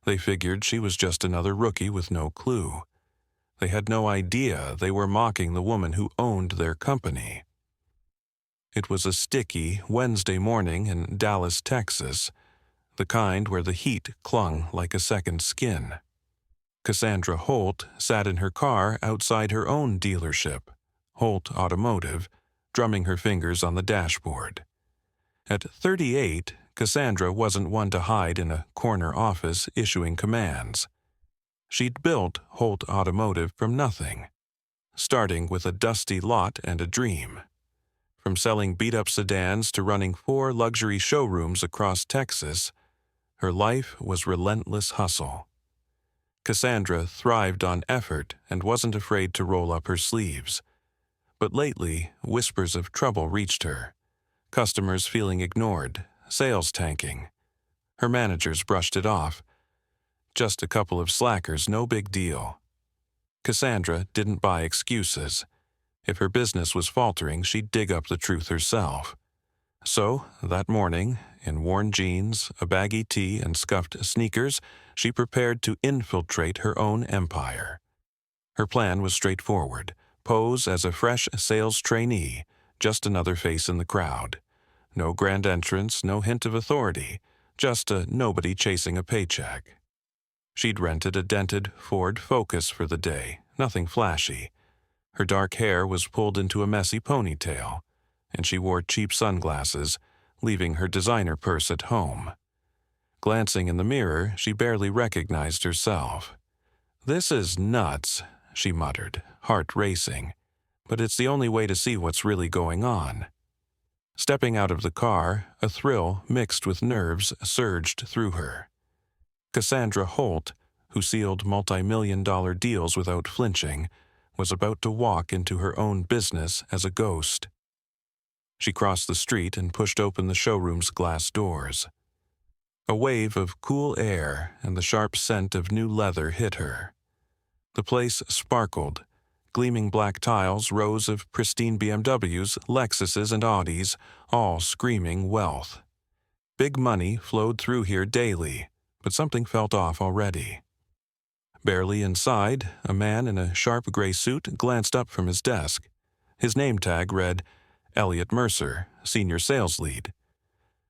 They figured she was just another rookie with no clue. They had no idea they were mocking the woman who owned their company. It was a sticky Wednesday morning in Dallas, Texas, the kind where the heat clung like a second skin. Cassandra Holt sat in her car outside her own dealership, Holt Automotive, drumming her fingers on the dashboard. At 38, Cassandra wasn't one to hide in a corner office issuing commands. She'd built Holt Automotive from nothing, starting with a dusty lot and a dream. From selling beat-up sedans to running 4 luxury showrooms across Texas, her life was relentless hustle. Cassandra thrived on effort and wasn't afraid to roll up her sleeves. But lately, whispers of trouble reached her. Customers feeling ignored, sales tanking. Her managers brushed it off. Just a couple of slackers, no big deal. Cassandra didn't buy excuses. If her business was faltering, she'd dig up the truth herself. So, that morning, in worn jeans, a baggy tee, and scuffed sneakers, she prepared to infiltrate her own empire. Her plan was straightforward: pose as a fresh sales trainee, just another face in the crowd. No grand entrance, no hint of authority, just a nobody chasing a paycheck. She'd rented a dented Ford Focus for the day, nothing flashy. Her dark hair was pulled into a messy ponytail, and she wore cheap sunglasses, leaving her designer purse at home. Glancing in the mirror, she barely recognized herself. "This is nuts," she muttered, heart racing, "but it's the only way to see what's really going on." Stepping out of the car, a thrill mixed with nerves surged through her. Cassandra Holt, who sealed multi-million-dollar deals without flinching, was about to walk into her own business as a ghost. She crossed the street and pushed open the showroom's glass doors. A wave of cool air and the sharp scent of new leather hit her. The place sparkled. Gleaming black tiles, rows of pristine BMWs, Lexuses, and Audis, all screaming wealth. Big money flowed through here daily, but something felt off already. Barely inside, a man in a sharp gray suit glanced up from his desk. His name tag read, Elliot Mercer, Senior Sales Lead.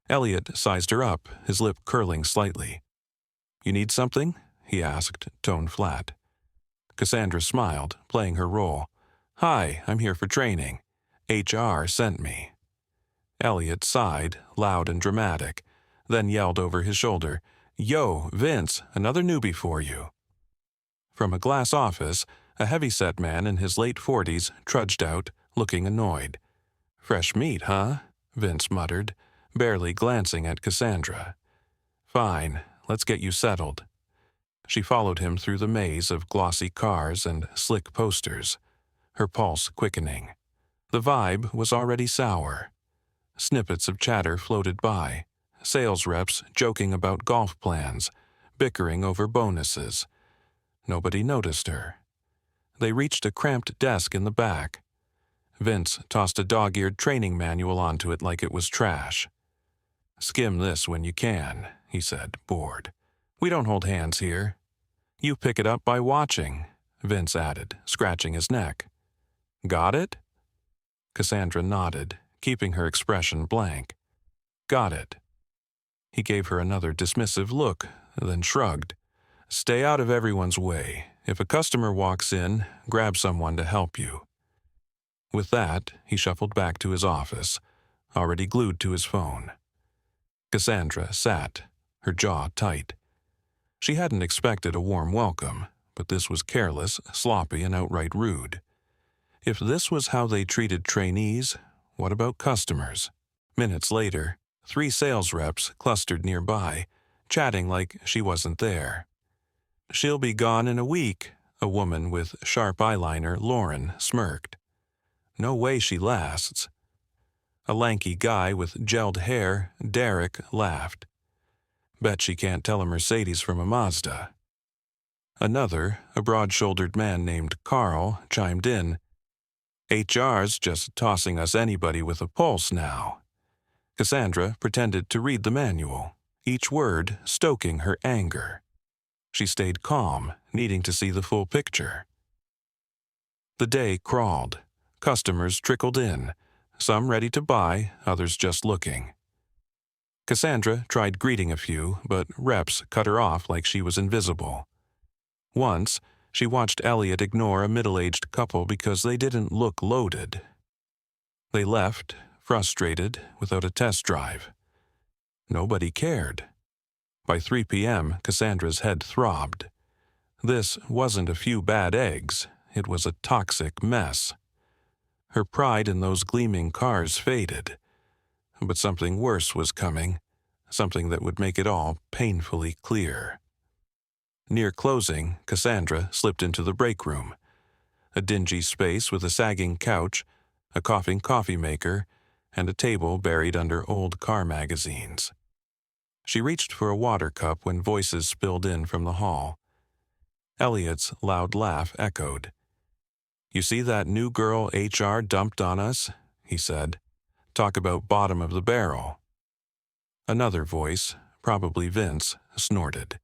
Elliot sized her up, his lip curling slightly. "You need something?" he asked, tone flat. Cassandra smiled, playing her role. "Hi, I'm here for training. HR sent me." Elliot sighed, loud and dramatic, then yelled over his shoulder, "Yo, Vince, another newbie for you." From a glass office, a heavy-set man in his late 40s trudged out, looking annoyed. "Fresh meat, huh?" Vince muttered, barely glancing at Cassandra. "Fine, let's get you settled." She followed him through the maze of glossy cars and slick posters, her pulse quickening. The vibe was already sour. Snippets of chatter floated by, sales reps joking about golf plans, bickering over bonuses. Nobody noticed her. They reached a cramped desk in the back. Vince tossed a dog-eared training manual onto it like it was trash. "Skim this when you can," he said, bored. "We don't hold hands here." "You pick it up by watching," Vince added, scratching his neck. "Got it?" Cassandra nodded, keeping her expression blank. "Got it." He gave her another dismissive look, then shrugged. "Stay out of everyone's way. If a customer walks in, grab someone to help you." With that, he shuffled back to his office, already glued to his phone. Cassandra sat, her jaw tight. She hadn't expected a warm welcome, but this was careless, sloppy, and outright rude. If this was how they treated trainees, what about customers? Minutes later, 3 sales reps clustered nearby, chatting like she wasn't there. "She'll be gone in a week," a woman with sharp eyeliner, Lauren, smirked. "No way she lasts." A lanky guy with gelled hair, Derek, laughed. "Bet she can't tell a Mercedes from a Mazda." Another, a broad-shouldered man named Carl, chimed in. "HR's just tossing us anybody with a pulse now." Cassandra pretended to read the manual, each word stoking her anger. She stayed calm, needing to see the full picture. The day crawled. Customers trickled in, some ready to buy, others just looking. Cassandra tried greeting a few, but reps cut her off like she was invisible. Once, she watched Elliot ignore a middle-aged couple because they didn't look loaded. They left, frustrated, without a test drive. Nobody cared. By 3 p.m., Cassandra's head throbbed. This wasn't a few bad eggs. It was a toxic mess. Her pride in those gleaming cars faded. But something worse was coming, something that would make it all painfully clear. Near closing, Cassandra slipped into the break room, a dingy space with a sagging couch, a coughing coffee maker, and a table buried under old car magazines. She reached for a water cup when voices spilled in from the hall. Elliot's loud laugh echoed. "You see that new girl HR dumped on us?" he said. "Talk about bottom of the barrel." Another voice, probably Vince, snorted.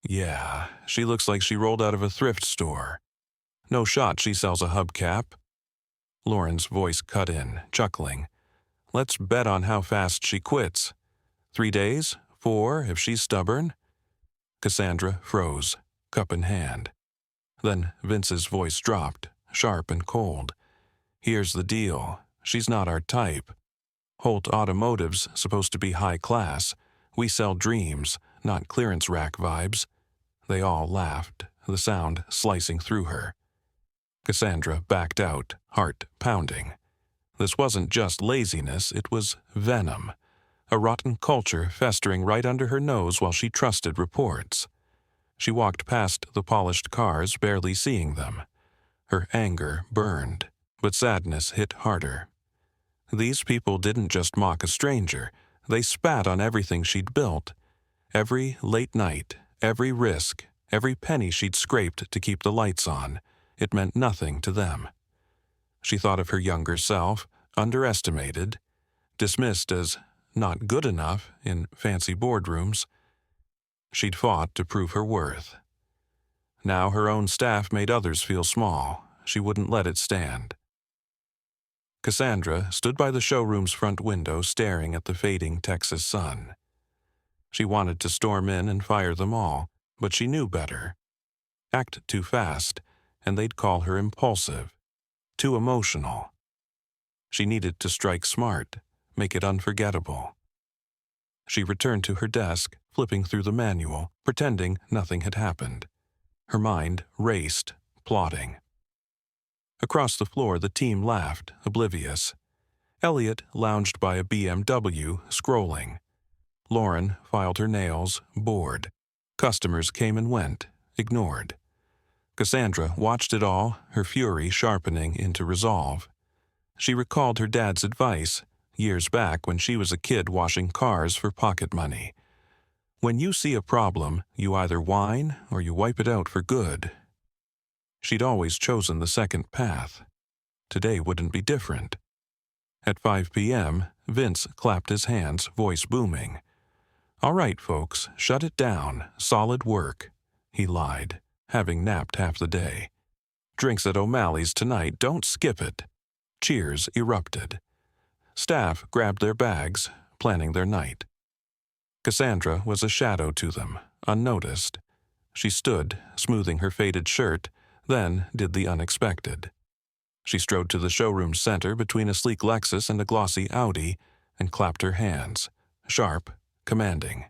"Yeah, she looks like she rolled out of a thrift store. No shot she sells a hubcap." Lauren's voice cut in, chuckling. "Let's bet on how fast she quits. 3 days? 4, if she's stubborn?" Cassandra froze, cup in hand. Then Vince's voice dropped, sharp and cold. "Here's the deal. She's not our type. Holt Automotive's supposed to be high class. We sell dreams, not clearance rack vibes." They all laughed, the sound slicing through her. Cassandra backed out, heart pounding. This wasn't just laziness, it was venom. A rotten culture festering right under her nose while she trusted reports. She walked past the polished cars, barely seeing them. Her anger burned, but sadness hit harder. These people didn't just mock a stranger. They spat on everything she'd built. Every late night, every risk, every penny she'd scraped to keep the lights on. It meant nothing to them. She thought of her younger self, underestimated, dismissed as not good enough in fancy boardrooms. She'd fought to prove her worth. Now her own staff made others feel small. She wouldn't let it stand. Cassandra stood by the showroom's front window staring at the fading Texas sun. She wanted to storm in and fire them all, but she knew better. Act too fast, and they'd call her impulsive. Too emotional. She needed to strike smart, make it unforgettable. She returned to her desk, flipping through the manual, pretending nothing had happened. Her mind raced, plotting. Across the floor, the team laughed, oblivious. Elliot lounged by a BMW, scrolling. Lauren filed her nails, bored. Customers came and went, ignored. Cassandra watched it all, her fury sharpening into resolve. She recalled her dad's advice, years back when she was a kid washing cars for pocket money. When you see a problem, you either whine or you wipe it out for good. She'd always chosen the second path. Today wouldn't be different. At 5 p.m., Vince clapped his hands, voice booming. "All right, folks, shut it down. Solid work." He lied, having napped half the day. "Drinks at O'Malley's tonight, don't skip it." Cheers erupted. Staff grabbed their bags, planning their night. Cassandra was a shadow to them, unnoticed. She stood, smoothing her faded shirt, then did the unexpected. She strode to the showroom center between a sleek Lexus and a glossy Audi and clapped her hands, sharp, commanding.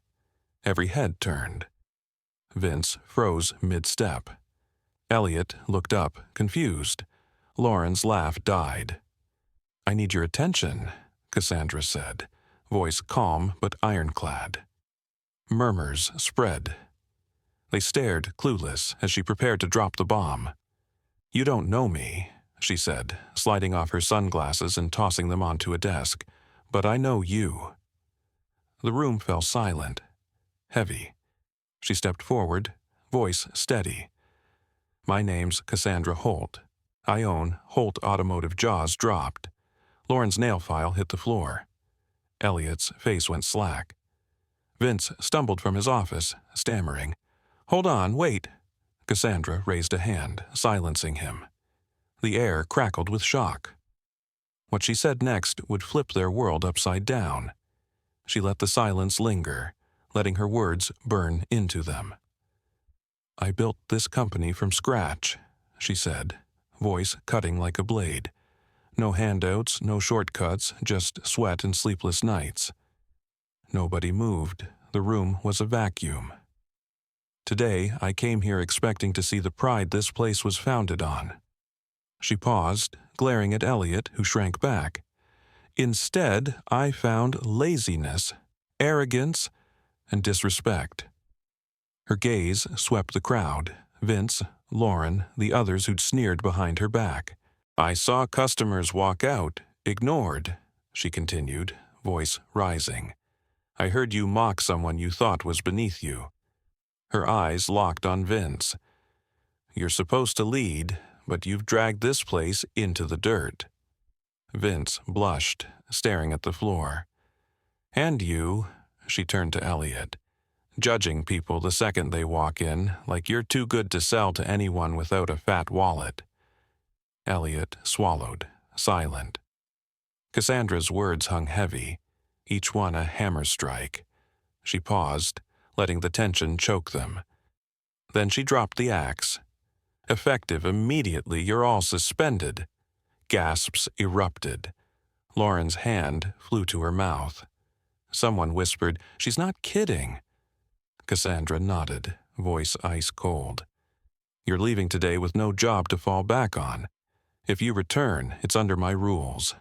Every head turned. Vince froze mid-step. Elliot looked up, confused. Lauren's laugh died. "I need your attention," Cassandra said, voice calm but ironclad. Murmurs spread. They stared, clueless, as she prepared to drop the bomb. "You don't know me," she said, sliding off her sunglasses and tossing them onto a desk, "but I know you." The room fell silent, heavy. She stepped forward, voice steady. "My name's Cassandra Holt. I own Holt Automotive." Jaws dropped. Lauren's nail file hit the floor. Elliot's face went slack. Vince stumbled from his office, stammering. Hold on, wait. Cassandra raised a hand, silencing him. The air crackled with shock. What she said next would flip their world upside down. She let the silence linger, letting her words burn into them. I built this company from scratch, she said, voice cutting like a blade. No handouts, no shortcuts, just sweat and sleepless nights. Nobody moved. The room was a vacuum. Today, I came here expecting to see the pride this place was founded on. She paused, glaring at Elliot, who shrank back. Instead, I found laziness, arrogance, and disrespect. Her gaze swept the crowd, Vince, Lauren, the others who'd sneered behind her back. I saw customers walk out, ignored, she continued, voice rising. I heard you mock someone you thought was beneath you. Her eyes locked on Vince. You're supposed to lead, but you've dragged this place into the dirt. Vince blushed, staring at the floor. And you, she turned to Elliot, judging people the second they walk in, like you're too good to sell to anyone without a fat wallet. Elliot swallowed, silent. Cassandra's words hung heavy, each one a hammer strike. She paused, letting the tension choke them. Then she dropped the axe. Effective immediately, you're all suspended. Gasps erupted. Lauren's hand flew to her mouth. Someone whispered, She's not kidding. Cassandra nodded, voice ice cold. You're leaving today with no job to fall back on. If you return, it's under my rules.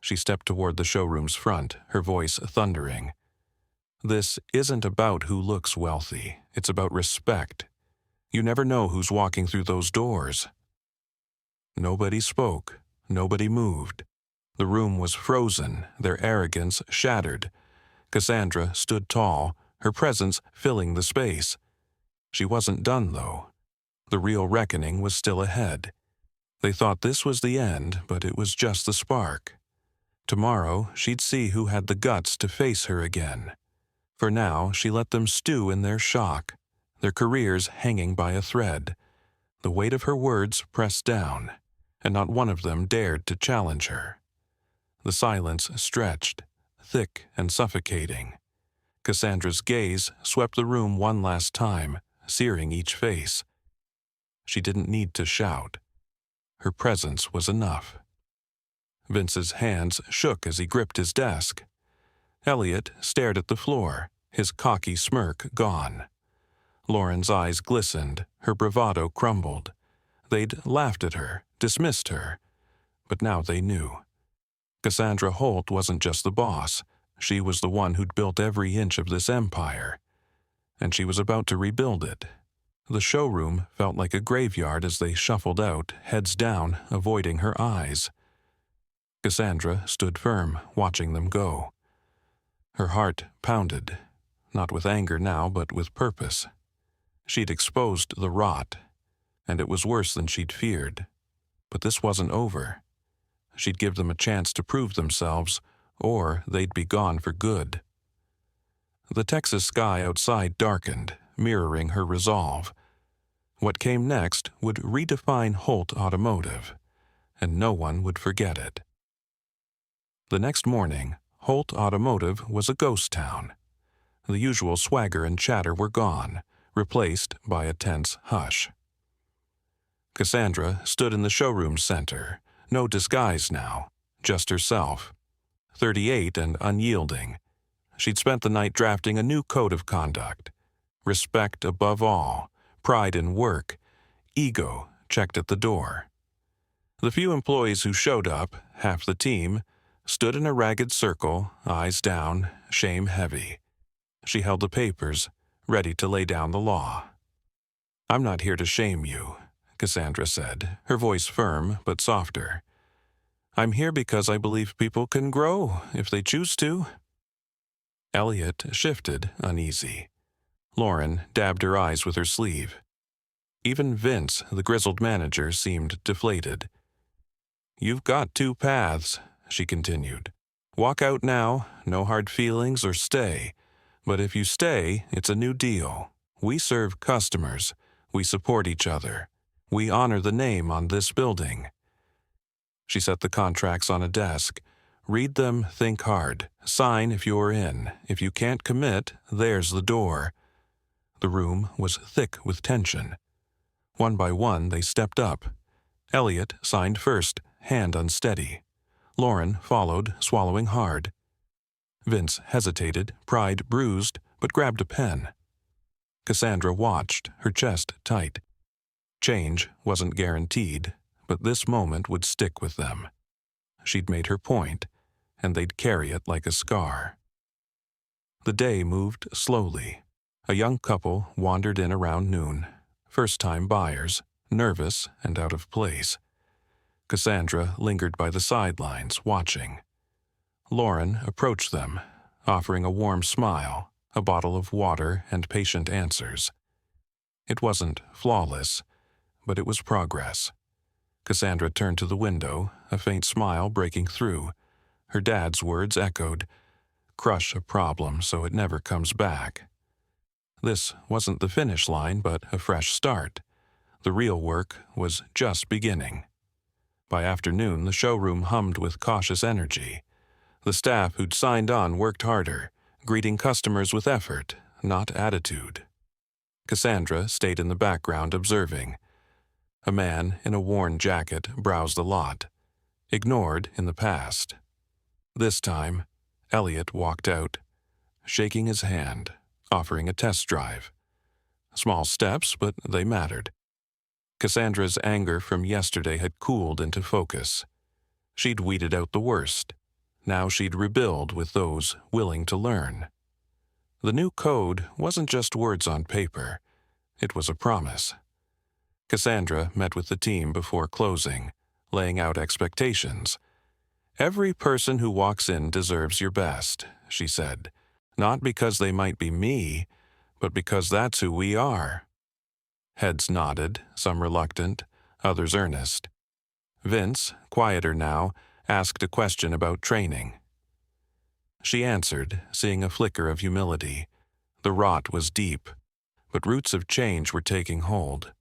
She stepped toward the showroom's front, her voice thundering. This isn't about who looks wealthy. It's about respect. You never know who's walking through those doors. Nobody spoke. Nobody moved. The room was frozen, their arrogance shattered. Cassandra stood tall, her presence filling the space. She wasn't done, though. The real reckoning was still ahead. They thought this was the end, but it was just the spark. Tomorrow, she'd see who had the guts to face her again. For now, she let them stew in their shock, their careers hanging by a thread. The weight of her words pressed down, and not one of them dared to challenge her. The silence stretched, thick and suffocating. Cassandra's gaze swept the room one last time, searing each face. She didn't need to shout. Her presence was enough. Vince's hands shook as he gripped his desk. Elliot stared at the floor, his cocky smirk gone. Lauren's eyes glistened, her bravado crumbled. They'd laughed at her, dismissed her. But now they knew. Cassandra Holt wasn't just the boss. She was the one who'd built every inch of this empire. And she was about to rebuild it. The showroom felt like a graveyard as they shuffled out, heads down, avoiding her eyes. Cassandra stood firm, watching them go. Her heart pounded, not with anger now, but with purpose. She'd exposed the rot, and it was worse than she'd feared. But this wasn't over. She'd give them a chance to prove themselves, or they'd be gone for good. The Texas sky outside darkened, mirroring her resolve. What came next would redefine Holt Automotive, and no one would forget it. The next morning, Holt Automotive was a ghost town. The usual swagger and chatter were gone, replaced by a tense hush. Cassandra stood in the showroom center, no disguise now, just herself. 38 and unyielding. She'd spent the night drafting a new code of conduct. Respect above all, pride in work, ego checked at the door. The few employees who showed up, half the team, stood in a ragged circle, eyes down, shame heavy. She held the papers, ready to lay down the law. I'm not here to shame you, Cassandra said, her voice firm but softer. I'm here because I believe people can grow if they choose to. Elliot shifted, uneasy. Lauren dabbed her eyes with her sleeve. Even Vince, the grizzled manager, seemed deflated. You've got two paths, she continued. Walk out now, no hard feelings, or stay. But if you stay, it's a new deal. We serve customers. We support each other. We honor the name on this building. She set the contracts on a desk. Read them, think hard. Sign if you're in. If you can't commit, there's the door. The room was thick with tension. One by one, they stepped up. Elliot signed first, hand unsteady. Lauren followed, swallowing hard. Vince hesitated, pride bruised, but grabbed a pen. Cassandra watched, her chest tight. Change wasn't guaranteed, but this moment would stick with them. She'd made her point, and they'd carry it like a scar. The day moved slowly. A young couple wandered in around noon, first-time buyers, nervous and out of place. Cassandra lingered by the sidelines, watching. Lauren approached them, offering a warm smile, a bottle of water, and patient answers. It wasn't flawless, but it was progress. Cassandra turned to the window, a faint smile breaking through. Her dad's words echoed, "Crush a problem so it never comes back." This wasn't the finish line, but a fresh start. The real work was just beginning. By afternoon, the showroom hummed with cautious energy. The staff who'd signed on worked harder, greeting customers with effort, not attitude. Cassandra stayed in the background observing. A man in a worn jacket browsed the lot, ignored in the past. This time, Elliot walked out, shaking his hand, offering a test drive. Small steps, but they mattered. Cassandra's anger from yesterday had cooled into focus. She'd weeded out the worst. Now she'd rebuild with those willing to learn. The new code wasn't just words on paper. It was a promise. Cassandra met with the team before closing, laying out expectations. "Every person who walks in deserves your best," she said. "Not because they might be me, but because that's who we are." Heads nodded, some reluctant, others earnest. Vince, quieter now, asked a question about training. She answered, seeing a flicker of humility. The rot was deep, but roots of change were taking hold.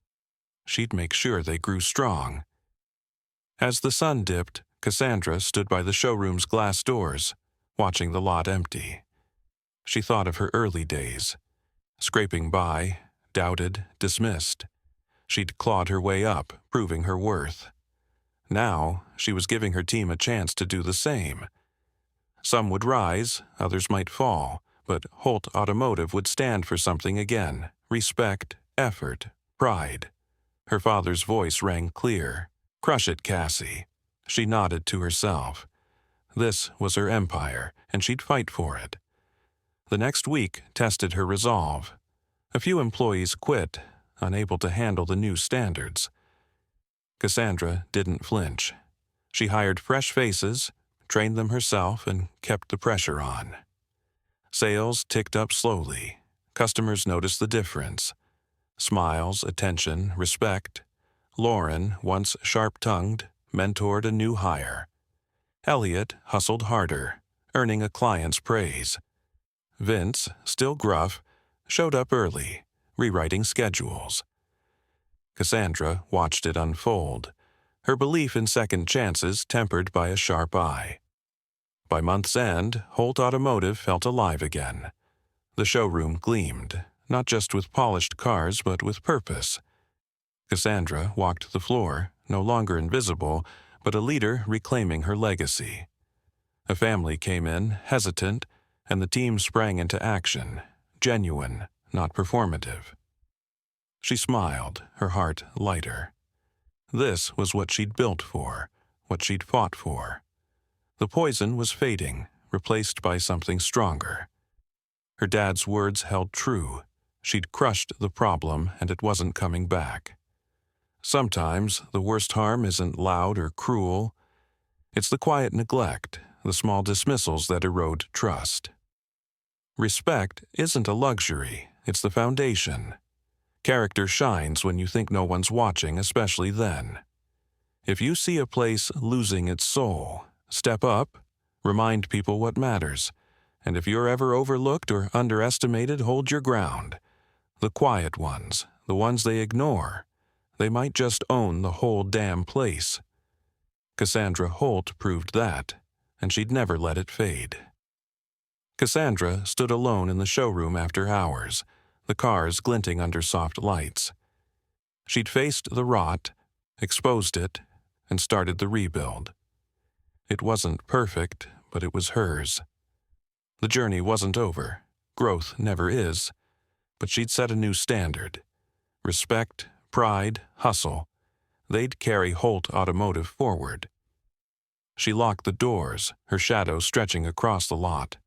She'd make sure they grew strong. As the sun dipped, Cassandra stood by the showroom's glass doors, watching the lot empty. She thought of her early days. Scraping by, doubted, dismissed. She'd clawed her way up, proving her worth. Now, she was giving her team a chance to do the same. Some would rise, others might fall, but Holt Automotive would stand for something again: respect, effort, pride. Her father's voice rang clear. "Crush it, Cassie." She nodded to herself. This was her empire, and she'd fight for it. The next week tested her resolve. A few employees quit, unable to handle the new standards. Cassandra didn't flinch. She hired fresh faces, trained them herself, and kept the pressure on. Sales ticked up slowly. Customers noticed the difference. Smiles, attention, respect. Lauren, once sharp-tongued, mentored a new hire. Elliot hustled harder, earning a client's praise. Vince, still gruff, showed up early, rewriting schedules. Cassandra watched it unfold, her belief in second chances tempered by a sharp eye. By month's end, Holt Automotive felt alive again. The showroom gleamed, not just with polished cars but with purpose. Cassandra walked the floor, no longer invisible, but a leader reclaiming her legacy. A family came in, hesitant, and the team sprang into action, genuine, not performative. She smiled, her heart lighter. This was what she'd built for, what she'd fought for. The poison was fading, replaced by something stronger. Her dad's words held true. She'd crushed the problem, and it wasn't coming back. Sometimes the worst harm isn't loud or cruel. It's the quiet neglect, the small dismissals that erode trust. Respect isn't a luxury, it's the foundation. Character shines when you think no one's watching, especially then. If you see a place losing its soul, step up, remind people what matters, and if you're ever overlooked or underestimated, hold your ground. The quiet ones, the ones they ignore. They might just own the whole damn place. Cassandra Holt proved that, and she'd never let it fade. Cassandra stood alone in the showroom after hours, the cars glinting under soft lights. She'd faced the rot, exposed it, and started the rebuild. It wasn't perfect, but it was hers. The journey wasn't over. Growth never is. But she'd set a new standard. Respect, pride, hustle. They'd carry Holt Automotive forward. She locked the doors, her shadow stretching across the lot.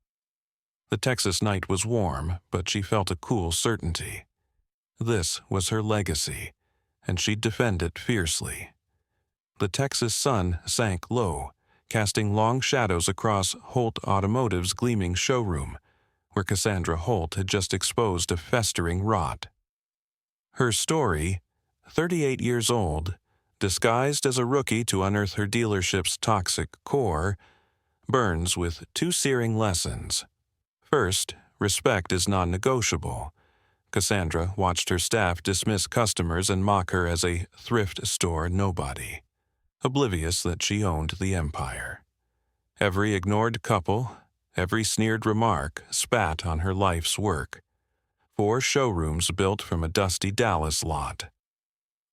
The Texas night was warm, but she felt a cool certainty. This was her legacy, and she'd defend it fiercely. The Texas sun sank low, casting long shadows across Holt Automotive's gleaming showroom, where Cassandra Holt had just exposed a festering rot. Her story, 38 years old, disguised as a rookie to unearth her dealership's toxic core, burns with two searing lessons. First, respect is non-negotiable. Cassandra watched her staff dismiss customers and mock her as a thrift store nobody, oblivious that she owned the empire. Every ignored couple, every sneered remark spat on her life's work. 4 showrooms built from a dusty Dallas lot.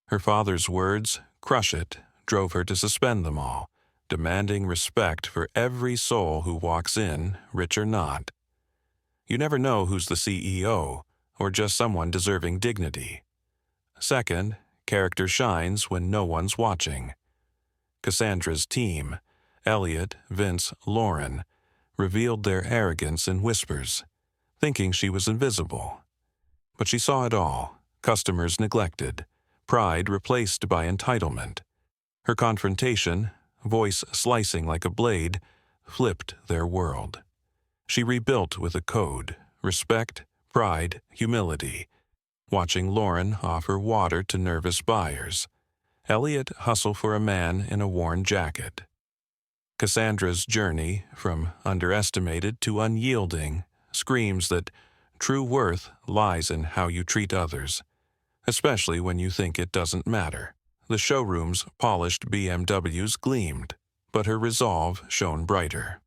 Her father's words, "Crush it," drove her to suspend them all, demanding respect for every soul who walks in, rich or not. You never know who's the CEO, or just someone deserving dignity. Second, character shines when no one's watching. Cassandra's team, Elliot, Vince, Lauren, revealed their arrogance in whispers, thinking she was invisible. But she saw it all, customers neglected, pride replaced by entitlement. Her confrontation, voice slicing like a blade, flipped their world. She rebuilt with a code: respect, pride, humility. Watching Lauren offer water to nervous buyers, Elliot hustle for a man in a worn jacket. Cassandra's journey, from underestimated to unyielding, screams that true worth lies in how you treat others, especially when you think it doesn't matter. The showroom's polished BMWs gleamed, but her resolve shone brighter.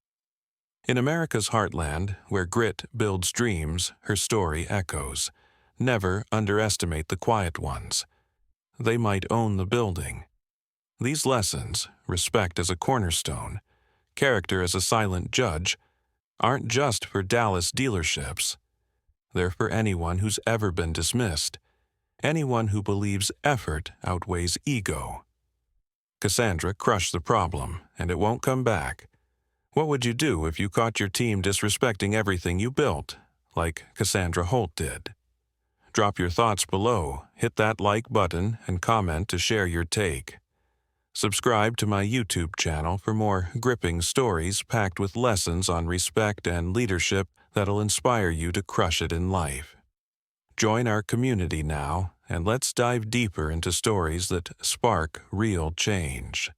In America's heartland, where grit builds dreams, her story echoes. Never underestimate the quiet ones. They might own the building. These lessons, respect as a cornerstone, character as a silent judge, aren't just for Dallas dealerships. They're for anyone who's ever been dismissed, anyone who believes effort outweighs ego. Cassandra crushed the problem, and it won't come back. What would you do if you caught your team disrespecting everything you built, like Cassandra Holt did? Drop your thoughts below, hit that like button, and comment to share your take. Subscribe to my YouTube channel for more gripping stories packed with lessons on respect and leadership that'll inspire you to crush it in life. Join our community now, and let's dive deeper into stories that spark real change.